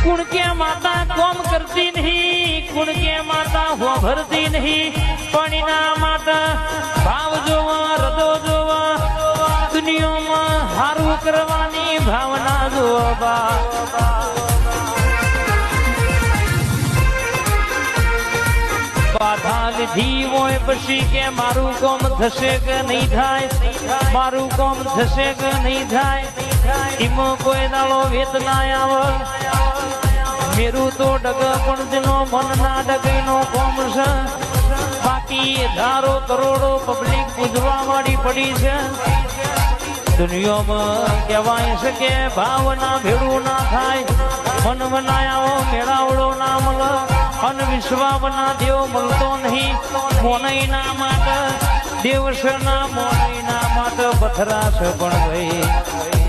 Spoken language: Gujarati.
कुण के माता कोम करती नहीं, कुण के माता हो भरती नहीं, पणिना माता भाव जोवा हृदय जोवा, दुनिया में हारू करवानी भावना जोवा। बाधा લીધી હોય પછી કે મારું કોમ થશે કે નહીં થાય, મારું કોમ થશે કે નહીં થાય, એમાં કોઈ દાડો વેત ના આવે। મેરું તો ડગ પણ જેનો મન ના ડગઈનો કોમ છે, બાકી હજારો કરોડો પબ્લિક પૂજવા વાળી પડી છે। દુનિયામાં કહેવાય છે કે ભાવના ભેળું ના થાય, મન બનાયાઓ મેળાવડો ના મળે, અન વિશ્વાના દેવ મળતો નહીં, મોનઈના માટે દેવસના મોનઈના માટે પથરા છે પણ ભાઈ